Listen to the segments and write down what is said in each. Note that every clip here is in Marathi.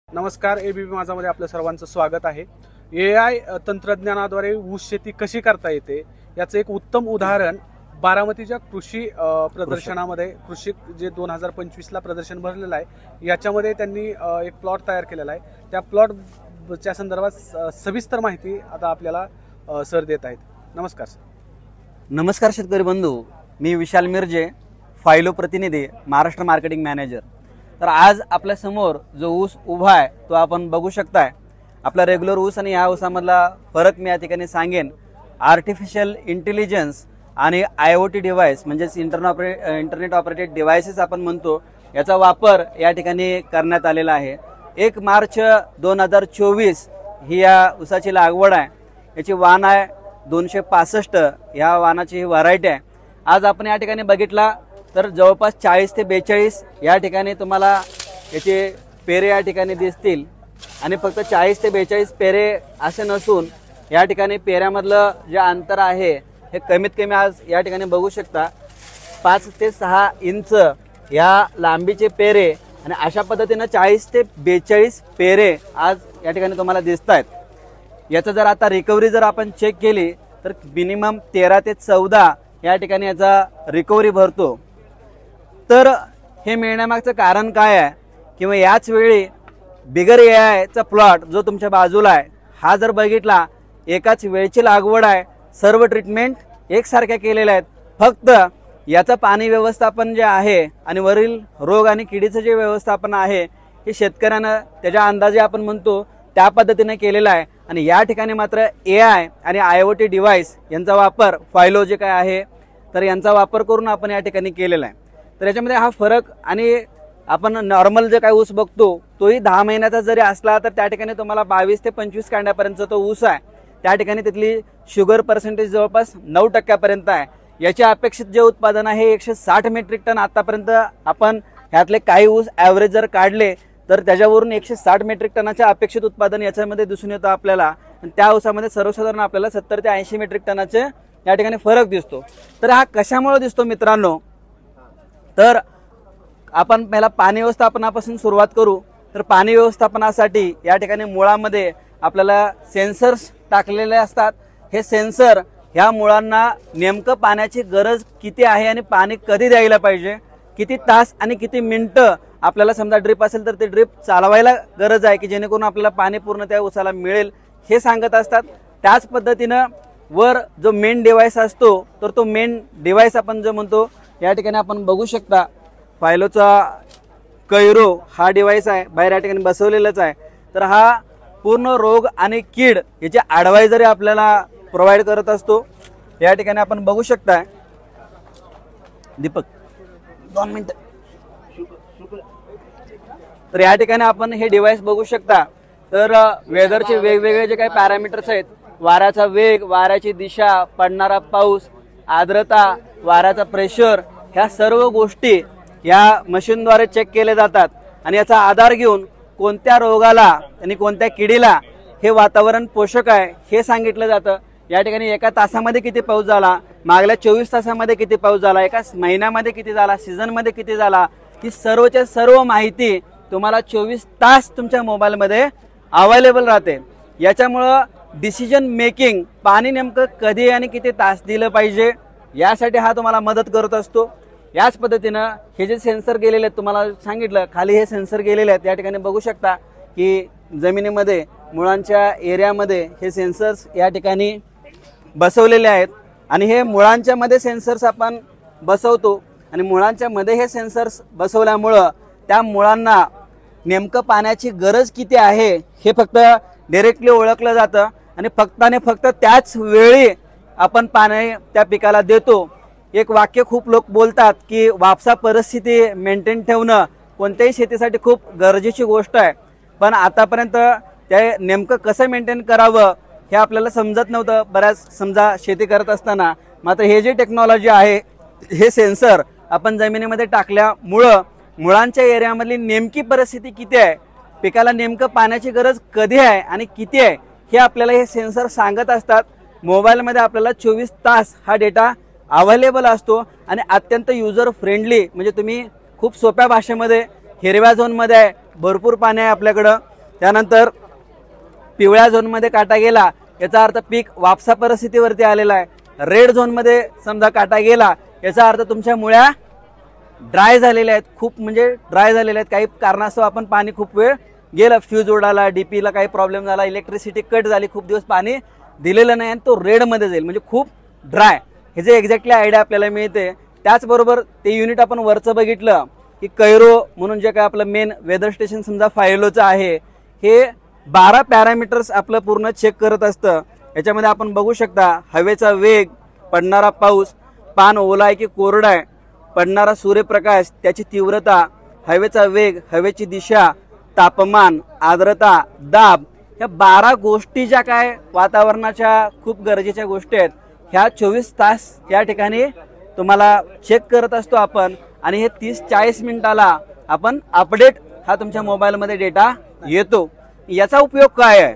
नमस्कार, एबीपी माझामध्ये आपल्या सर्वांचं स्वागत आहे। एआय तंत्रज्ञानाद्वारे ऊस शेती कशी करता येते याचं एक उत्तम उदाहरण बारामतीच्या कृषी प्रदर्शनामध्ये कृषी जे 2025 ला प्रदर्शन भरलेलं आहे याच्यामध्ये त्यांनी एक प्लॉट तयार केलेला आहे। त्या प्लॉटच्या संदर्भात सविस्तर माहिती आता आपल्याला सर देत आहेत। नमस्कार सर। नमस्कार शेतकरी बंधू, मी विशाल मिर्जे, फायलो प्रतिनिधी, महाराष्ट्र मार्केटिंग मॅनेजर। तर आज आपल्या समोर जो ऊस उभा आहे तो आपण बघू शकताय। आपला रेग्युलर ऊस आणि या ऊसामधला फरक मी या ठिकाणी सांगेन। आर्टिफिशियल इंटेलिजन्स आणि IoT डिव्हाइस म्हणजेच इंटरनेट ऑपरेटेड डिव्हाइसेस आपण म्हणतो, याचा वापर या ठिकाणी करण्यात आलेला आहे। 1 मार्च 2024 ही या ऊसाची लागवड आहे। याची वाण आहे 265, या वाणाची ही व्हरायटी आहे। आज आपण या ठिकाणी बघितला तर जवळपास 40 ते 42 या ठिकाणी तुम्हाला याचे पेरे या ठिकाणी दिसतील। आणि फक्त 40 ते 42 पेरे असे नसून या ठिकाणी पेऱ्यामधलं जे अंतर आहे हे कमीत कमी आज या ठिकाणी बघू शकता 5 ते 6 इंच या लांबीचे पेरे, आणि अशा पद्धतीनं 40 ते 42 पेरे आज या ठिकाणी तुम्हाला दिसत आहेत। याचं जर आता रिकव्हरी जर आपण चेक केली तर मिनिमम 13 ते 14 या ठिकाणी याचा रिकव्हरी भरतो। तर हे मिळण्यामागचं कारण काय आहे, किंवा याच वेळी बिगर एआयचा प्लॉट जो तुमच्या बाजूला आहे हा जर बघितला, एकाच वेळची लागवड आहे, सर्व ट्रीटमेंट एकसारख्या केलेल्या आहेत। फक्त याचं पाणी व्यवस्थापन जे आहे आणि वरील रोग आणि किडीचं जे व्यवस्थापन आहे हे शेतकऱ्यानं त्याच्या अंदाजे आपण म्हणतो त्या पद्धतीने केलेला आहे। आणि या ठिकाणी मात्र एआय आणि IoT डिव्हाइस यांचा वापर फायलो जे काय आहे तर यांचा वापर करून आपण या ठिकाणी केलेला आहे। तर याच्यामध्ये हा फरक, आणि आपण नॉर्मल जे काही ऊस बघतो तोही 10 महिन्याचा जरी असला तर त्या ठिकाणी तुम्हाला 22 ते 25 कांड्यापर्यंत तो ऊस आहे। त्या ठिकाणी तिथली शुगर पर्सेंटेज जवळपास 9% आहे। याचे अपेक्षित जे उत्पादन आहे 160 मेट्रिक टन आतापर्यंत आपण ह्यातले काही ऊस ॲव्हरेज जर काढले तर त्याच्यावरून 160 मेट्रिक टनाचे अपेक्षित उत्पादन याच्यामध्ये दिसून येतं आपल्याला। आणि त्या ऊसामध्ये सर्वसाधारण आपल्याला 70 ते 80 मेट्रिक टनाचे या ठिकाणी फरक दिसतो। तर हा कशामुळे दिसतो मित्रांनो, तर आपण पहिला पाणी व्यवस्थापनापासून सुरुवात करू। तर पाणी व्यवस्थापनासाठी या ठिकाणी मुळामध्ये आपल्याला सेन्सर्स टाकलेले असतात। हे सेन्सर ह्या मुळांना नेमकं पाण्याची गरज किती आहे आणि पाणी कधी द्यायला पाहिजे, किती तास आणि किती मिनिटं आपल्याला, समजा ड्रिप असेल तर ते ड्रिप चालवायला गरज आहे की जेणेकरून आपल्याला पाणी पूर्ण त्या ऊसाला मिळेल हे सांगत असतात। त्याच पद्धतीनं वर जो मेन डिव्हाइस असतो तर तो मेन डिव्हाइस आपण जो म्हणतो या ठिकाणी आपण बघू शकता फायलोचा कैरो हा डिव्हाइस आहे, बाहेर या ठिकाणी बसवलेलाच आहे। तर हा पूर्ण रोग आणि कीड याची ॲडवायझरी आपल्याला प्रोव्हाइड करत असतो। या ठिकाणी आपण बघू शकता, दीपक 2 मिनिट। तर या ठिकाणी आपण हे डिव्हाइस बघू शकता। तर वेदरचे वेगवेगळे जे काही पॅरामीटर्स आहेत, वाऱ्याचा वेग, वाऱ्याची दिशा, पडणारा पाऊस, आर्द्रता, वाऱ्याचा प्रेशर, ह्या सर्व गोष्टी या मशीनद्वारे चेक केले जातात। आणि याचा आधार घेऊन कोणत्या रोगाला आणि कोणत्या किडीला हे वातावरण पोषक आहे हे सांगितलं जातं। या ठिकाणी एका तासामध्ये किती पाऊस झाला, मागल्या 24 तासामध्ये किती पाऊस झाला, एका महिन्यामध्ये किती झाला, सीझनमध्ये किती झाला, ही सर्वच्या सर्व माहिती तुम्हाला 24 तास तुमच्या मोबाईलमध्ये अवेलेबल राहते। याच्यामुळं डिसिजन मेकिंग, पाणी नेमकं कधी आणि किती तास दिलं पाहिजे यासाठी हा तुम्हाला मदत करत असतो। याच पद्धतीनं हे जे सेन्सर गेलेले आहेत, तुम्हाला सांगितलं खाली हे सेन्सर गेलेले आहेत, या ठिकाणी बघू शकता की जमिनीमध्ये मुळांच्या एरियामध्ये हे सेन्सर्स या ठिकाणी बसवलेले आहेत। आणि हे मुळांच्या मध्ये सेन्सर्स आपण बसवतो, आणि मुळांच्या मध्ये हे सेन्सर्स बसवल्यामुळं त्या मुळांना नेमकं पाण्याची गरज किती आहे हे फक्त डायरेक्टली ओळखलं जातं। आणि फक्त त्याच वेळी आपण पाणी त्या पिकाला देतो। एक वाक्य खूप लोक बोलतात की वापसा परिस्थिती मेंटेन ठेवणं कोणत्याही शेतीसाठी खूप गरजेची गोष्ट आहे, पण आतापर्यंत ते नेमकं कसं मेंटेन करावं हे आपल्याला समजत नव्हतं बऱ्याच समजा शेती करत असताना। मात्र हे जे टेक्नॉलॉजी आहे, हे सेन्सर आपण जमिनीमध्ये टाकल्यामुळं मुळांच्या एरियामधली नेमकी परिस्थिती किती आहे, पिकाला नेमकं पाण्याची गरज कधी आहे आणि किती आहे हे आपल्याला हे सेन्सर सांगत असतात। मोबाईलमध्ये आपल्याला 24 तास हा डेटा अवेलेबल असतो आणि अत्यंत युजर फ्रेंडली, म्हणजे तुम्ही खूप सोप्या भाषेमध्ये हिरव्या झोनमध्ये आहे, भरपूर पाणी आहे आपल्याकडं, त्यानंतर पिवळ्या झोनमध्ये काटा गेला याचा अर्थ पीक वापसा परिस्थितीवरती आलेला आहे. रेड झोनमध्ये समजा काटा गेला याचा अर्थ तुमच्या मुळ्या ड्राय झालेल्या आहेत, खूप म्हणजे ड्राय झालेल्या आहेत. काही कारणास्तव आपण पाणी खूप वेळ गेलं, फ्यूज उडाला, डीपीला काही प्रॉब्लेम झाला, इलेक्ट्रिसिटी कट झाली, खूप दिवस पाणी दिलेलं नाही आणि तो रेडमध्ये जाईल म्हणजे खूप ड्राय. हे जे एक्झॅक्टली आयडिया आपल्याला मिळते. त्याचबरोबर ते युनिट आपण वरचं बघितलं की कैरो म्हणून जे काय आपलं मेन वेदर स्टेशन समजा फायलोचं आहे, हे 12 पॅरामीटर्स आपलं पूर्ण चेक करत असतं. याच्यामध्ये आपण बघू शकता हवेचा वेग, पडणारा पाऊस, पान ओला आहे की कोरडा आहे, पडणारा सूर्यप्रकाश, त्याची तीव्रता, हवेचा वेग, हवेची दिशा, तापमान, आर्द्रता, दाब, ह्या 12 गोष्टी ज्या काय वातावरणाच्या खूप गरजेच्या गोष्टी आहेत ह्या 24 तास या ठिकाणी तुम्हाला चेक करत असतो आपण. आणि हे 30-40 मिनिटाला आपण अपडेट हा तुमच्या मोबाईलमध्ये डेटा येतो. याचा उपयोग काय आहे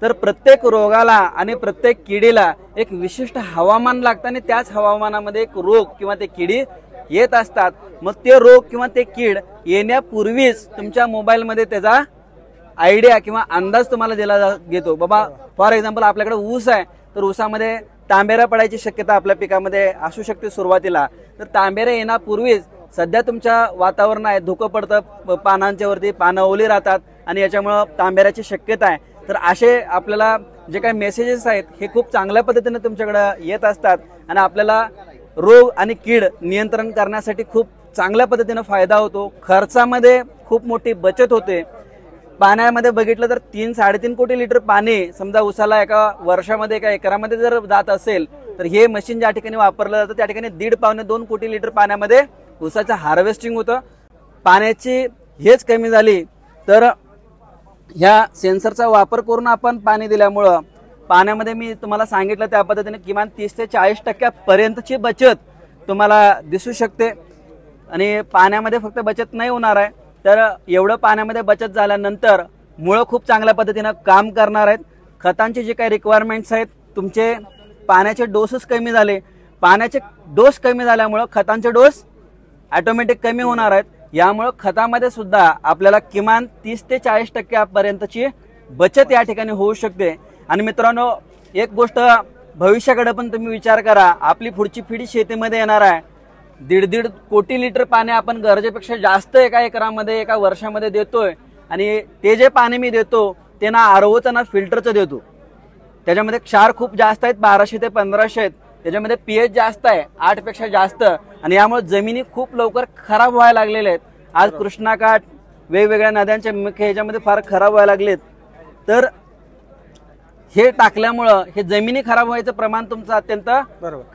तर प्रत्येक रोगाला आणि प्रत्येक किडीला एक विशिष्ट हवामान लागतं आणि त्याच हवामानामध्ये एक रोग किंवा ते किडी येत असतात. मग ते रोग किंवा ते कीड येण्यापूर्वीच तुमच्या मोबाईलमध्ये त्याचा आयडिया किंवा अंदाज तुम्हाला दिला घेतो. बाबा फॉर एक्झाम्पल आपल्याकडे ऊस आहे तर ऊसामध्ये तांबेरा पडायची शक्यता आपल्या पिकामध्ये असू शकते सुरुवातीला. तर तांबेरा येण्यापूर्वीच सध्या तुमच्या वातावरण आहे, धुकं पडतं पानांच्या वरती, पानं ओली राहतात आणि याच्यामुळं तांबेऱ्याची शक्यता आहे. तर असे आपल्याला जे काही मेसेजेस आहेत हे खूप चांगल्या पद्धतीने तुमच्याकडे येत असतात आणि आपल्याला रोग आणि कीड नियंत्रण करण्यासाठी खूप चांगल्या पद्धतीने फायदा होतो. खर्चामध्ये खूप मोठी बचत होते. पाण्यामध्ये बघितलं तर 3-3.5 कोटी लिटर पाणी समजा उसाला एका वर्षामध्ये एका एकरामध्ये जर जात असेल तर हे मशीन ज्या ठिकाणी वापरलं जातं त्या ठिकाणी 1.5-2 कोटी लिटर पाण्यामध्ये उसाचं हार्वेस्टिंग होतं. पाण्याची हेच कमी झाली तर ह्या सेन्सरचा वापर करून आपण पाणी दिल्यामुळं पाण्यामध्ये मी तुम्हाला सांगितलं त्या पद्धतीने किमान 30 ते 40% पर्यंतची बचत तुम्हाला दिसू शकते. आणि पाण्यामध्ये फक्त बचत नाही होणार आहे तर एवढं पाण्यामध्ये बचत झाल्यानंतर मुळं खूप चांगल्या पद्धतीनं काम करणार आहेत. खतांचे जे काही रिक्वायरमेंट्स आहेत, तुमचे पाण्याचे डोसेस कमी झाले, पाण्याचे डोस कमी झाल्यामुळं खतांचे डोस ऑटोमॅटिक कमी होणार आहेत. यामुळं खतामध्ये सुद्धा आपल्याला किमान 30 ते 40% पर्यंतची बचत या ठिकाणी होऊ शकते. आणि मित्रांनो एक गोष्ट भविष्याकडे पण तुम्ही विचार करा, आपली पुढची पिढी शेतीमध्ये येणार आहे. 1.5 कोटी लिटर पाणी आपण गरजेपेक्षा जास्त एका एकरामध्ये एका वर्षामध्ये देतोय आणि ते जे पाणी मी देतो ते ना आरओचं ना फिल्टरचं देतो. त्याच्यामध्ये क्षार खूप जास्त आहेत, 1200 ते 1500 आहेत. त्याच्यामध्ये पीएच जास्त आहे, 8 पेक्षा जास्त. आणि यामुळे जमिनी खूप लवकर खराब व्हायला लागलेल्या आहेत. आज कृष्णाकाठ वेगवेगळ्या नद्यांच्या मुख्य ह्याच्यामध्ये फार खराब व्हायला लागलेत. तर हे टाकल्यामुळं हे जमिनी खराब व्हायचं प्रमाण तुमचं अत्यंत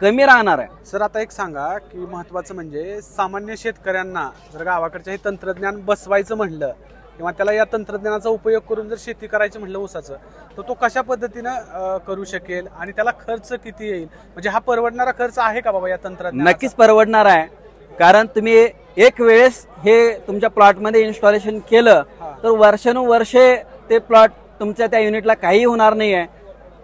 कमी राहणार आहे. सर आता एक सांगा की महत्वाचं म्हणजे सामान्य शेतकऱ्यांना जर गावाकडचं हे तंत्रज्ञान बसवायचं म्हणलं किंवा त्याला या तंत्रज्ञानाचा उपयोग करून जर शेती करायचं म्हटलं ऊसाचं तर तो कशा पद्धतीनं करू शकेल आणि त्याला खर्च किती येईल, म्हणजे हा परवडणारा खर्च आहे का बाबा या तंत्रज्ञान? नक्कीच परवडणार आहे. कारण तुम्ही एक वेळेस हे तुमच्या प्लॉटमध्ये इन्स्टॉलेशन केलं तर वर्षानुवर्षे ते प्लॉट तुमच्या त्या युनिटला काही होणार नाही आहे.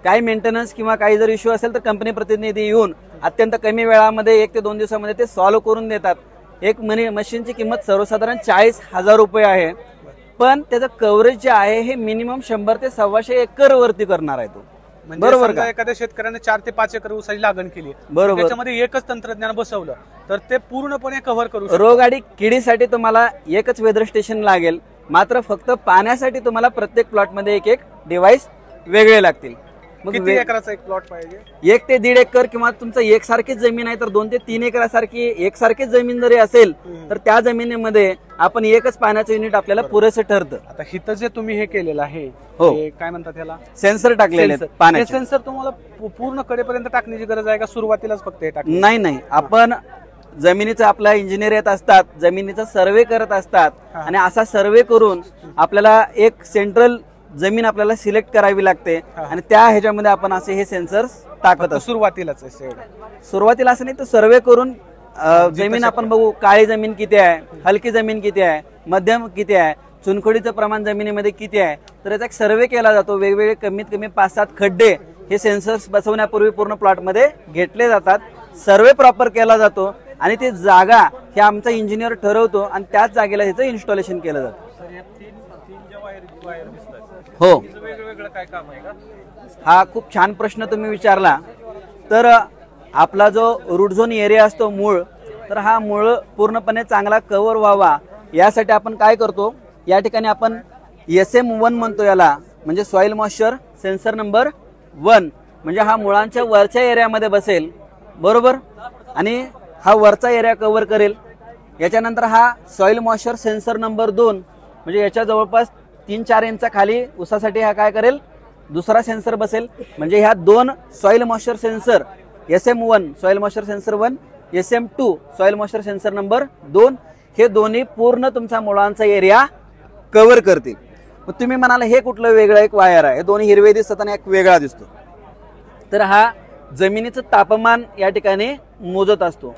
काही मेंटेनन्स किंवा काही जर इश्यू असेल तर कंपनी प्रतिनिधी येऊन अत्यंत कमी वेळामध्ये 1 ते 2 दिवसामध्ये ते सॉल्व्ह करून देतात. एक मशीनची किंमत सर्वसाधारण 40,000 रुपये आहे. पण त्याचं कव्हरेज जे आहे हे मिनिमम 100 ते 125 एकर वरती करणार आहे तो. बरोबर का? एखाद्या शेतकऱ्याने 4 ते 5 एकर ऊसाची लागण केली, बरोबर, त्याच्यामध्ये एकच तंत्रज्ञान बसवलं तर ते पूर्णपणे कव्हर करू शकतो. रोग आणि किडीसाठी तुम्हाला एकच वेदर स्टेशन लागेल, मात्र फक्त पाण्यासाठी तुम्हाला प्रत्येक प्लॉटमध्ये एक डिव्हाइस वेगळे लागतील. मग किती एकराचा एक प्लॉट पाहिजे? 1 ते 1.5 एकर किंवा तुमचं एकसारखीच जमीन आहे तर 2 ते 3 एकरासारखी एकसारखीच जमीन जरी असेल तर त्या जमिनीमध्ये आपण एकच पाण्याचं युनिट आपल्याला पुरेसं ठरतं. आता हिथं जे तुम्ही हे केलेलं आहे काय म्हणतात त्याला, सेन्सर टाकलेले पाण्याचे. सेन्सर तुम्हाला पूर्ण कडेपर्यंत टाकण्याची गरज आहे का सुरुवातीलाच फक्त हे टाकलं? नाही, आपण जमिनीचं आपला इंजिनियर येत असतात, जमिनीचा सर्वे करत असतात आणि असा सर्वे करून आपल्याला एक सेंट्रल जमीन आपल्याला सिलेक्ट करावी लागते आणि त्या ह्याच्यामध्ये आपण असे हे सेन्सर्स टाकत असतो. सुरुवातीला असं नाही तर सर्वे करून जमीन आपण बघू, काळी जमीन किती आहे, हलकी जमीन किती आहे, मध्यम किती आहे, चुनखडीचं प्रमाण जमिनीमध्ये किती आहे, तर याचा एक सर्वे केला जातो. वेगवेगळे कमीत कमी 5-7 खड्डे हे सेन्सर्स बसवण्यापूर्वी पूर्ण प्लॉटमध्ये घेतले जातात. सर्वे प्रॉपर केला जातो आणि ती जागा हे आमचा इंजिनियर ठरवतो आणि त्याच जागेला ह्याचं इन्स्टॉलेशन केलं जातं. वायर दिसतात हो, वेगवेगळं काय काम आहे का? हा खूप छान प्रश्न तुम्ही विचारला. तर आपला जो रूट झोन एरिया असतो मूळ, तर हा मूळ पूर्णपणे चांगला कव्हर व्हावा यासाठी आपण काय करतो, या ठिकाणी आपण SM1 म्हणतो याला, म्हणजे सॉइल मॉइश्चर सेन्सर नंबर 1, म्हणजे हा मुळांच्या वरच्या एरियामध्ये बसेल, बरोबर, आणि हा वरचा एरिया कव्हर करेल. याच्यानंतर हा सॉइल मॉइश्चर सेन्सर नंबर 2, म्हणजे याच्या जवळपास 3-4 इंचा खाली ऊसासाठी हा काय करेल, दुसरा सेन्सर बसेल. म्हणजे ह्या 2 soil moisture sensor, SM1 soil moisture sensor 1, SM2 soil moisture sensor number 2, हे दोन्ही पूर्ण तुमचा मुळांचा एरिया कव्हर करतील. मग तुम्ही म्हणाल हे कुठलं वेगळं एक वायर आहे, हे दोन्ही हिरवे दिसतात आणि एक वेगळा दिसतो. तर हा जमिनीचं तापमान या ठिकाणी मोजत असतो.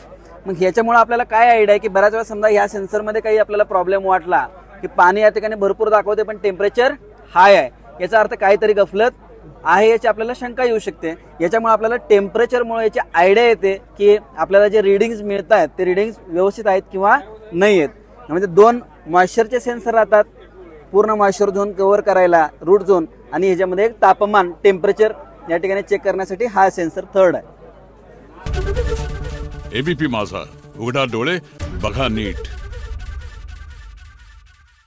मग ह्याच्यामुळे आपल्याला काय आयडिया आहे की बऱ्याच वेळा समजा ह्या सेन्सरमध्ये काही आपल्याला प्रॉब्लेम वाटला की पाणी या ठिकाणी भरपूर दाखवते पण टेम्परेचर हाय आहे, याचा अर्थ काहीतरी गफलत आहे याची आपल्याला शंका येऊ शकते. याच्यामुळे आपल्याला टेम्परेचरमुळे याची आयडिया येते की आपल्याला जे रिडिंग्स मिळत आहेत ते रिडिंग्स व्यवस्थित आहेत किंवा नाही आहेत. म्हणजे 2 मॉइश्चरचे सेन्सर राहतात पूर्ण मॉइश्चर झोन कव्हर करायला, रूट झोन, आणि ह्याच्यामध्ये एक तापमान टेम्परेचर या ठिकाणी चेक करण्यासाठी हा सेन्सर थर्ड आहे. एबीपी माझा, उघडा डोळे बघा नीट.